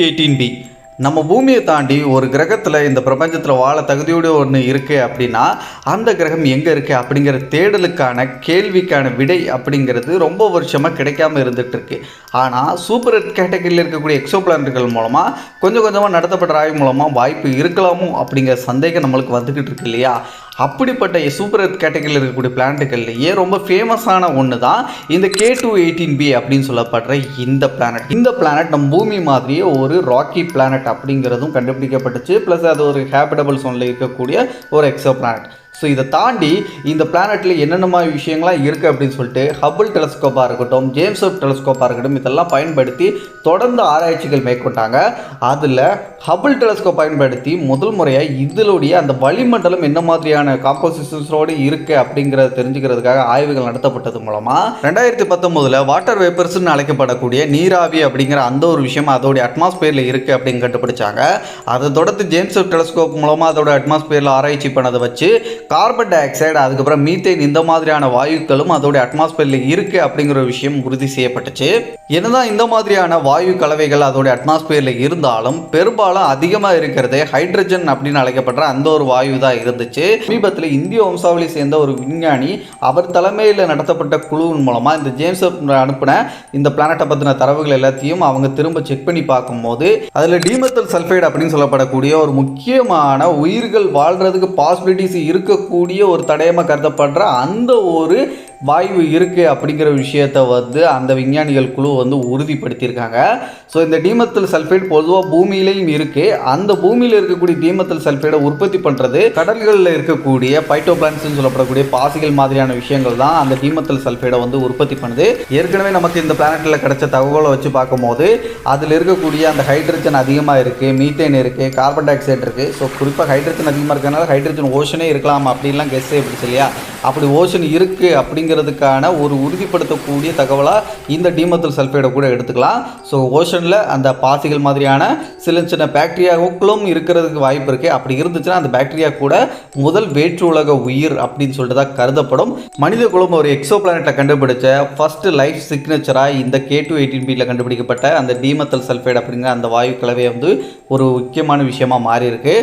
18b நம்ம பூமியை தாண்டி ஒரு கிரகத்தில் இந்த பிரபஞ்சத்தில் வாழ தகுதியோடு ஒன்று இருக்குது அப்படின்னா அந்த கிரகம் எங்கே இருக்குது அப்படிங்கிற தேடலுக்கான கேள்விக்கான விடை அப்படிங்கிறது ரொம்ப வருஷமாக கிடைக்காம இருந்துகிட்ருக்கு. ஆனால் சூப்பர் எர்த் கேட்டகரியில் இருக்கக்கூடிய எக்ஸோ பிளானட்டுகள் மூலமாக கொஞ்சம் கொஞ்சமாக நடத்தப்பட்ட ஆய்வு மூலமாக வாய்ப்பு இருக்கலாமோ அப்படிங்கிற சந்தேகம் நம்மளுக்கு வந்துக்கிட்டு இருக்கு இல்லையா? அப்படிப்பட்ட சூப்பர் எர்த் கேட்டகரியில் இருக்கக்கூடிய பிளானட்டுகள்லேயே ரொம்ப ஃபேமஸான ஒன்று தான் இந்த K2-18b அப்படின்னு சொல்லப்படுற இந்த பிளானட். இந்த பிளானட் நம்ம பூமி மாதிரியே ஒரு ராக்கி பிளானட் அப்படிங்கிறதும் கண்டுபிடிக்கப்பட்டுச்சு. ப்ளஸ் அது ஒரு ஹேபிட்டபிள் சோனில் இருக்கக்கூடிய ஒரு எக்ஸோ பிளானட். ஸோ இதை தாண்டி இந்த பிளானட்டில் என்னென்ன மாதிரி விஷயங்கள்லாம் இருக்குது அப்படின்னு சொல்லிட்டு ஹபிள் டெலஸ்கோப்பாக இருக்கட்டும், ஜேம்ஸ் வெப் டெலஸ்கோப்பாக இருக்கட்டும், இதெல்லாம் பயன்படுத்தி தொடர்ந்து ஆராய்ச்சிகள் மேற்கொண்டாங்க. அதில் ஹபிள் டெலஸ்கோப் பயன்படுத்தி முதல் முறையாக இதனுடைய அந்த வளிமண்டலம் என்ன மாதிரியான காம்போசிஷன்ஸோடு இருக்குது அப்படிங்கிறத தெரிஞ்சுக்கிறதுக்காக ஆய்வுகள் நடத்தப்பட்டது மூலமாக 2019 வாட்டர் வேப்பர்ஸ்ன்னு அழைக்கப்படக்கூடிய நீராவி அப்படிங்கிற அந்த ஒரு விஷயம் அதோடைய அட்மாஸ்பியரில் இருக்குது அப்படின்னு கண்டுபிடிச்சாங்க. அதை தொடர்ந்து ஜேம்ஸ் வெப் டெலஸ்கோப் மூலமாக அதோட அட்மாஸ்பியரில் ஆராய்ச்சி பண்ணதை வச்சு கார்பன் டை ஆக்சைடு, அதுக்கப்புறம் மீத்தேன், இந்த மாதிரியான வாயுக்களும் அதோடைய அட்மாஸ்பியரில் இருக்குது அப்படிங்கிற ஒரு விஷயம் உறுதி செய்யப்பட்டுச்சு. என்னதான் இந்த மாதிரியான வாயு கலவைகள் அதோடைய அட்மாஸ்பியரில் இருந்தாலும் பெரும்பாலும் அதிகமாக இருக்கிறதே ஹைட்ரஜன் அப்படின்னு அழைக்கப்படுற அந்த ஒரு வாயு தான் இருந்துச்சு. சமீபத்தில் இந்திய வம்சாவளி சேர்ந்த ஒரு விஞ்ஞானி அவர் தலைமையில் நடத்தப்பட்ட குழுவின் மூலமாக இந்த ஜேம்ஸ் அனுப்பின இந்த பிளானட்டை பற்றின தரவுகள் எல்லாத்தையும் அவங்க திரும்ப செக் பண்ணி பார்க்கும்போது அதில் டிமெத்தில் சல்ஃபைடு அப்படின்னு சொல்லப்படக்கூடிய ஒரு முக்கியமான உயிர்கள் வாழ்கிறதுக்கு பாசிபிலிட்டிஸ் இருக்கக்கூடிய ஒரு தடயமாக கருதப்படுற அந்த ஒரு வாயு இருக்குது அப்படிங்கிற விஷயத்தை அந்த விஞ்ஞானிகள் குழு உறுதிப்படுத்தியிருக்காங்க. ஸோ இந்த டிமெத்தில் சல்ஃபைடு பொதுவாக பூமியிலையும் இருக்குது. அந்த பூமியில் இருக்கக்கூடிய டிமெத்தில் சல்ஃபைடை உற்பத்தி பண்ணுறது கடல்களில் இருக்கக்கூடிய பைட்டோபிளான்ட்ஸ்னு சொல்லப்படக்கூடிய பாசிகள் மாதிரியான விஷயங்கள் தான் அந்த டிமெத்தில் சல்ஃபைடை உற்பத்தி பண்ணுது. ஏற்கனவே நமக்கு இந்த பிளானட்டில் கிடைச்ச தகவலை வச்சு பார்க்கும்போது அதில் இருக்கக்கூடிய அந்த ஹைட்ரஜன் அதிகமாக இருக்குது, மீத்தேன் இருக்குது, கார்பன் டை ஆக்சைடு இருக்குது. ஸோ குறிப்பாக ஹைட்ரஜன் அதிகமாக இருக்கிறதுனால ஹைட்ரஜன் ஓஷனே இருக்கலாம் அப்படின்லாம் கெஸ் செய்யப்படுச்சு இல்லையா? அப்படி ஓஷன் இருக்குது அப்படிங்கிறதுக்கான ஒரு உறுதிப்படுத்தக்கூடிய தகவலாக இந்த டிமெத்தில் சல்ஃபைடை கூட எடுத்துக்கலாம். ஸோ ஓஷனில் அந்த பாசிகள் மாதிரியான சின்ன சின்ன பாக்டீரியாக்களும் இருக்கிறதுக்கு வாய்ப்பு இருக்குது. அப்படி இருந்துச்சுன்னா அந்த பாக்டீரியா கூட முதல் வேற்று உலக உயிர் அப்படின்னு சொல்லிட்டு தான் கருதப்படும். மனித குலம் ஒரு எக்ஸோ பிளானட்டை கண்டுபிடிச்ச ஃபர்ஸ்ட் லைஃப் சிக்னேச்சராக இந்த K2-18b கண்டுபிடிக்கப்பட்ட அந்த டிமெத்தில் சல்ஃபைடு அப்படிங்கிற அந்த வாயு கலவை ஒரு முக்கியமான விஷயமா மாறி இருக்கு.